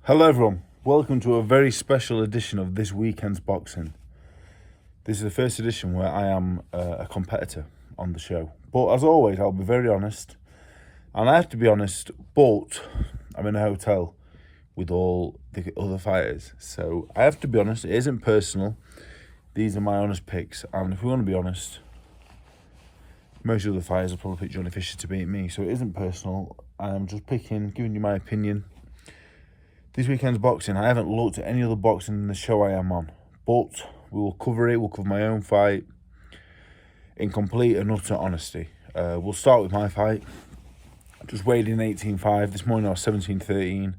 Hello everyone, welcome to a very special edition of this weekend's boxing. This is the first edition where I am a competitor on the show. But as always, I'll be very honest. And I have to be honest, but I'm in a hotel with all the other fighters. So I have to be honest, it isn't personal. These are my honest picks. And if we want to be honest, most of the fighters will probably pick Johnny Fisher to beat me. So it isn't personal. I'm just giving you my opinion. This weekend's boxing, I haven't looked at any other boxing in the show I am on, but we will cover it. We'll cover my own fight in complete and utter honesty. We'll start with my fight. Just weighed in 18.5. This morning I was 17.13.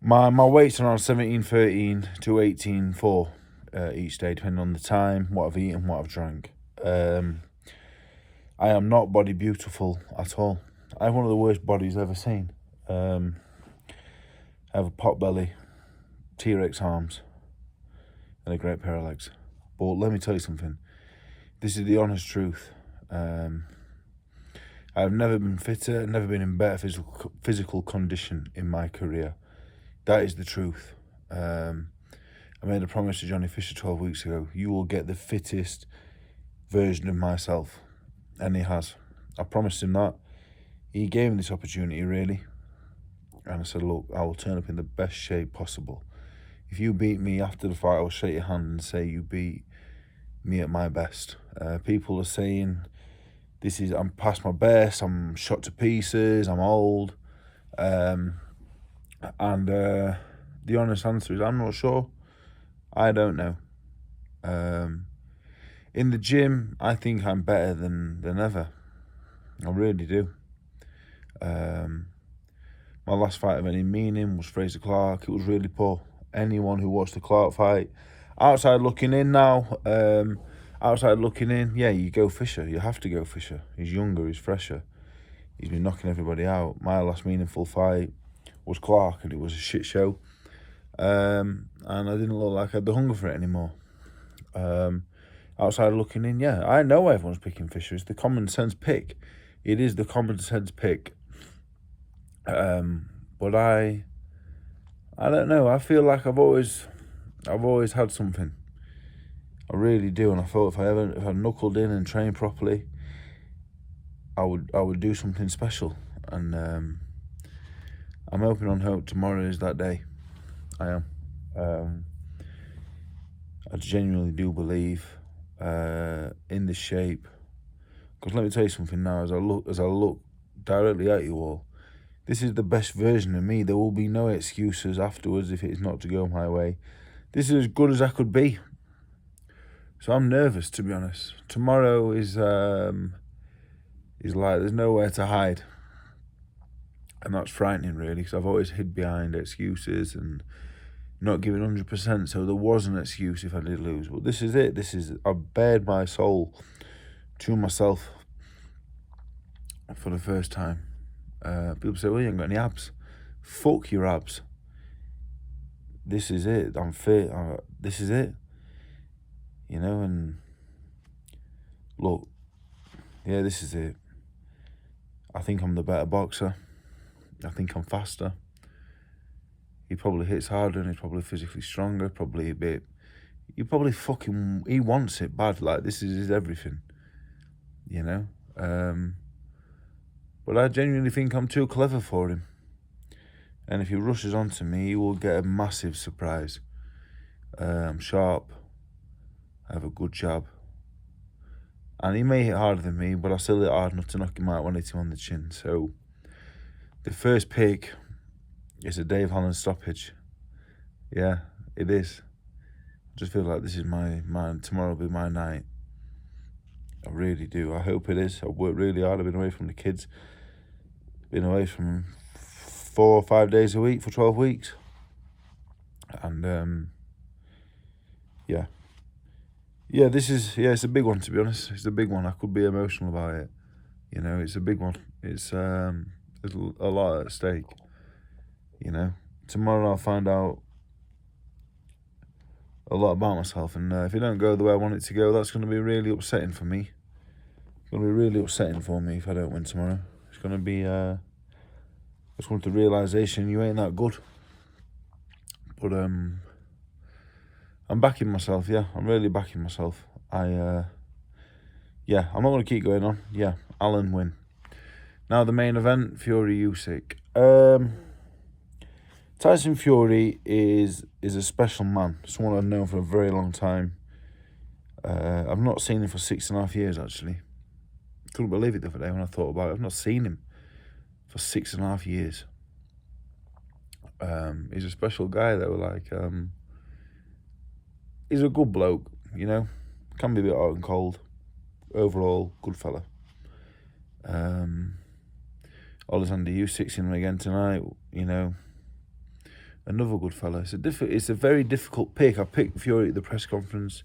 My weight's around 17.13 to 18.4 each day, depending on the time, what I've eaten, what I've drank. I am not body beautiful at all. I have one of the worst bodies I've ever seen. I have a pot belly, T-Rex arms, and a great pair of legs. But let me tell you something. This is the honest truth. I've never been fitter, never been in better physical condition in my career. That is the truth. I made a promise to Johnny Fisher 12 weeks ago. You will get the fittest version of myself. And he has. I promised him that. He gave me this opportunity, really. And I said, look, I will turn up in the best shape possible. If you beat me after the fight, I will shake your hand and say you beat me at my best. People are saying I'm past my best, I'm shot to pieces, I'm old. The honest answer is I'm not sure. I don't know. In the gym, I think I'm better than ever. I really do. My last fight of any meaning was Frazer Clarke. It was really poor. Anyone who watched the Clarke fight, outside looking in now, yeah, you go Fisher. You have to go Fisher. He's younger, he's fresher. He's been knocking everybody out. My last meaningful fight was Clarke, and it was a shit show. And I didn't look like I had the hunger for it anymore. Outside looking in, yeah, I know everyone's picking Fisher. It's the common sense pick. It is the common sense pick. But I don't know. I feel like I've always had something. I really do, and I thought if I knuckled in and trained properly, I would do something special. And I'm hoping on hope tomorrow is that day. I am. I genuinely do believe in this shape. Because let me tell you something now. As I look directly at you all, this is the best version of me. There will be no excuses afterwards if it is not to go my way. This is as good as I could be. So I'm nervous, to be honest. Tomorrow is like there's nowhere to hide. And that's frightening, really, because I've always hid behind excuses and not giving 100%. So there was an excuse if I did lose. But this is it. I've bared my soul to myself for the first time. People say, well, you ain't got any abs. Fuck your abs. This is it. I'm fit. This is it. You know, and look, yeah, this is it. I think I'm the better boxer. I think I'm faster. He probably hits harder and he's probably physically stronger, probably a bit. He wants it bad. Like, this is his everything. You know? But I genuinely think I'm too clever for him. And if he rushes onto me, he will get a massive surprise. I'm sharp. I have a good jab. And he may hit harder than me, but I still hit hard enough to knock him out when I hit him on the chin. So, the first pick is a Dave Holland stoppage. Yeah, it is. I just feel like this is my tomorrow will be my night. I really do. I hope it is. I've worked really hard. I've been away from the kids. Been away from 4 or 5 days a week for 12 weeks. And, yeah. Yeah, it's a big one, to be honest. It's a big one. I could be emotional about it. You know, it's a big one. There's a lot at stake. You know, tomorrow I'll find out a lot about myself. And if it don't go the way I want it to go, that's going to be really upsetting for me. It's going to be really upsetting for me if I don't win tomorrow. It's going to be... It's come to the realisation you ain't that good. But I'm backing myself, yeah. I'm really backing myself. I'm not going to keep going on. Yeah, Allen win. Now the main event, Fury Usyk. Tyson Fury is a special man. Someone I've known for a very long time. I've not seen him for 6.5 years, actually. Couldn't believe it the other day when I thought about it. I've not seen him for 6.5 years. He's a special guy, though. Like, he's a good bloke, you know. Can be a bit hot and cold. Overall, good fella. Alexander Usyk's in him again tonight, you know. Another good fella. It's a very difficult pick. I picked Fury at the press conference.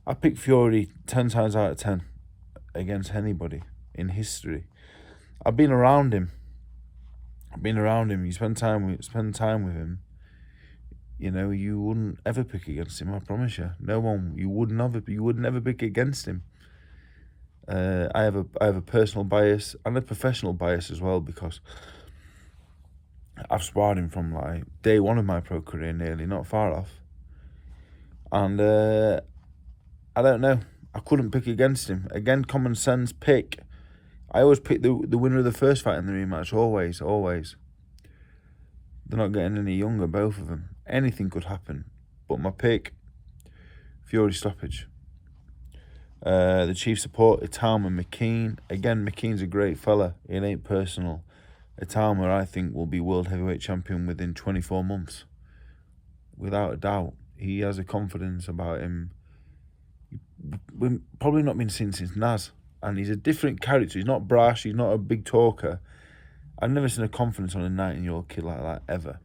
I picked Fury 10 times out of 10 against anybody in history. I've been around him. You spend time with him. You know, you wouldn't ever pick against him. I promise you. No one. You would never pick against him. I have a personal bias and a professional bias as well, because I've sparred him from like day one of my pro career, nearly, not far off. And I don't know. I couldn't pick against him. Again, common sense pick. I always pick the winner of the first fight in the rematch. Always. They're not getting any younger, both of them. Anything could happen. But my pick, Fury stoppage. The chief support, Itama McKean. Again, McKean's a great fella. It ain't personal. Itama, I think, will be world heavyweight champion within 24 months. Without a doubt. He has a confidence about him. We've probably not been seen since Naz. And he's a different character. He's not brash. He's not a big talker. I've never seen a confidence on a 19-year-old kid like that, ever.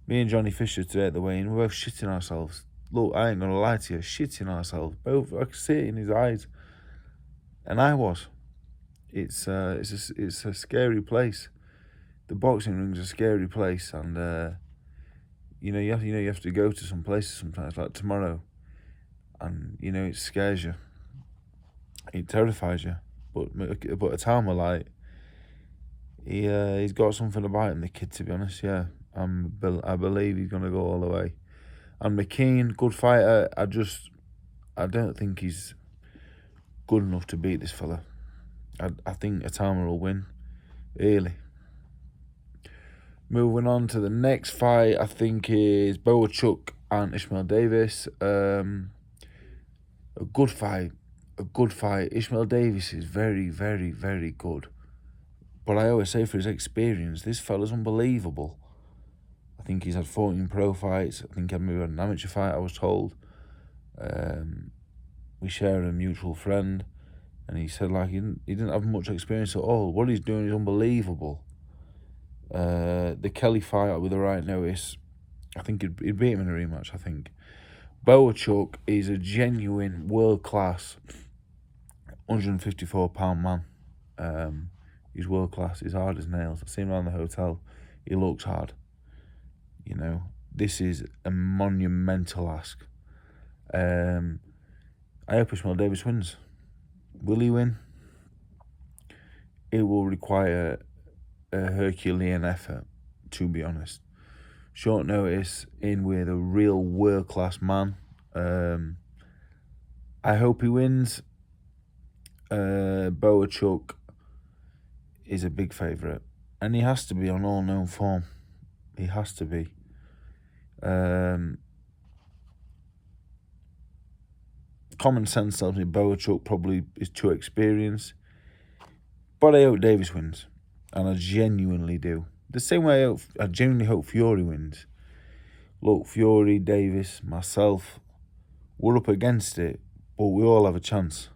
Me and Johnny Fisher today at the weigh-in, we're both shitting ourselves. Look, I ain't going to lie to you, shitting ourselves. Both, I could see it in his eyes. And I was. It's a scary place. The boxing ring's a scary place, and you have to go to some places sometimes, like tomorrow, and it scares you, it terrifies you. But a time like he's got something about him, the kid. To be honest, yeah, I believe he's gonna go all the way. And McKean, good fighter. I don't think he's good enough to beat this fella. I think Itama will win early. Moving on to the next fight, I think is Boachuk and Ishmael Davis. A good fight. Ishmael Davis is very, very, very good. But I always say, for his experience, this fella's unbelievable. I think he's had 14 pro fights. I think he maybe had an amateur fight, I was told. We share a mutual friend, and he said like he didn't have much experience at all. What he's doing is unbelievable. The Kelly fight with the right notice, I think he'd beat him in a rematch, I think. Boachuk is a genuine world-class 154-pound man. He's world-class. He's hard as nails. I've seen him around the hotel. He looks hard. This is a monumental ask. I hope Ishmael Davis wins. Will he win? It will require a Herculean effort, to be honest. Short notice, in with a real world-class man. I hope he wins. Boachuk is a big favourite, and he has to be on all known form. He has to be. Common sense tells me Boachuk probably is too experienced, but I hope Davis wins, and I genuinely do. The same way I genuinely hope Fury wins. Look, Fury, Davis, myself, we're up against it, but we all have a chance,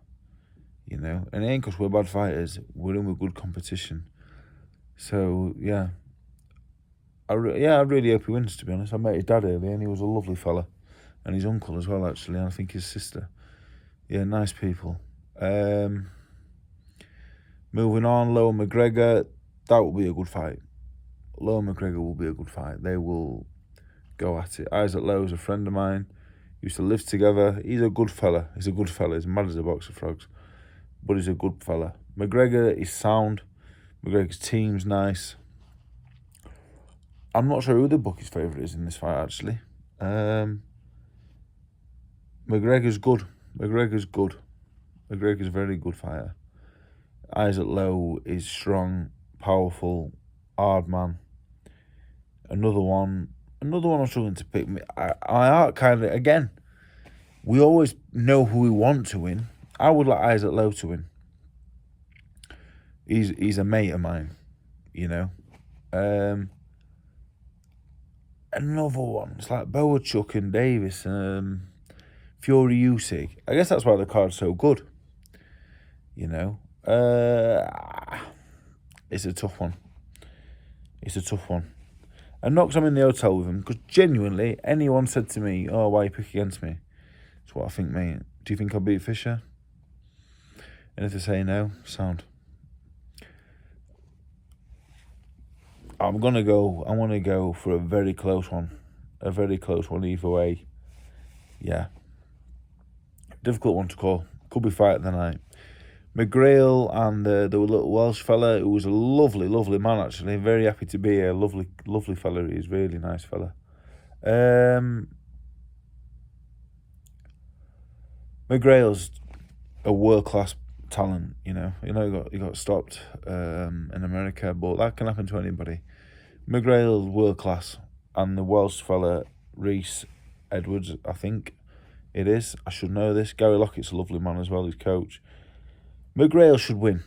And it ain't because we're bad fighters. We're in with good competition. So, yeah. I really hope he wins, to be honest. I met his dad earlier, and he was a lovely fella. And his uncle as well, actually, and I think his sister. Yeah, nice people. Moving on, Lowe and McGregor. That will be a good fight. Lowe and McGregor will be a good fight. They will go at it. Isaac Lowe's a friend of mine. Used to live together. He's a good fella. He's mad as a box of frogs. But he's a good fella. McGregor is sound. McGregor's team's nice. I'm not sure who the bookie's favourite is in this fight, actually. McGregor's good. McGregor's good. McGregor's a very good fighter. Isaac Lowe is strong, powerful, hard man. Another one I'm struggling to pick. I kind of, again, we always know who we want to win. I would like Isaac Lowe to win. He's a mate of mine, you know. Another one, it's like Boachuk and Davis, Fury Usyk. I guess that's why the card's so good, you know. It's a tough one. It's a tough one. And not because I'm in the hotel with him, because genuinely, anyone said to me, "Oh, why you pick against me?" That's what I think, mate. Do you think I'll beat Fisher? And if they say no, sound. I want to go for a very close one. A very close one either way. Yeah. Difficult one to call. Could be fight of the night. McGrail and the little Welsh fella, who was a lovely, lovely man, actually. Very happy to be here. Lovely, lovely fella. He's really nice fella. McGrail's a world-class talent, you know. He got stopped in America, but that can happen to anybody. McGrail's world-class. And the Welsh fella, Reese Edwards, I think it is. I should know this. Gary Lockett's a lovely man as well, his coach. McGrail should win.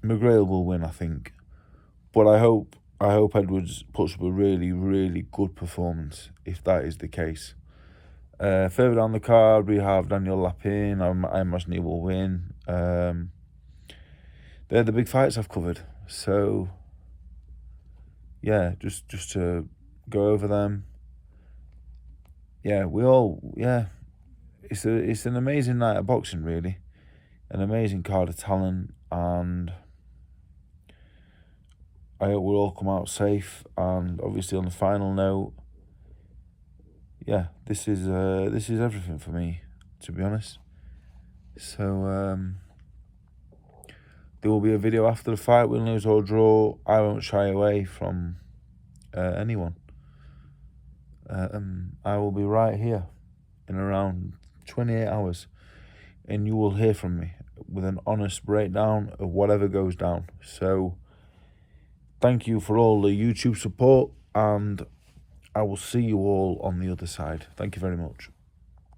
McGrail will win, I think. But I hope Edwards puts up a really, really good performance, if that is the case. Further down the card, we have Daniel Lapin. I imagine he will win. They're the big fights I've covered. So, yeah, just to go over them. Yeah, it's an amazing night of boxing, really. An amazing card of talent, and I hope we'll all come out safe. And obviously, on the final note, yeah, this is everything for me, to be honest. So there will be a video after the fight, win, lose or draw. I won't shy away from anyone. I will be right here in around 28 hours. And you will hear from me with an honest breakdown of whatever goes down. So, thank you for all the YouTube support, and I will see you all on the other side. Thank you very much.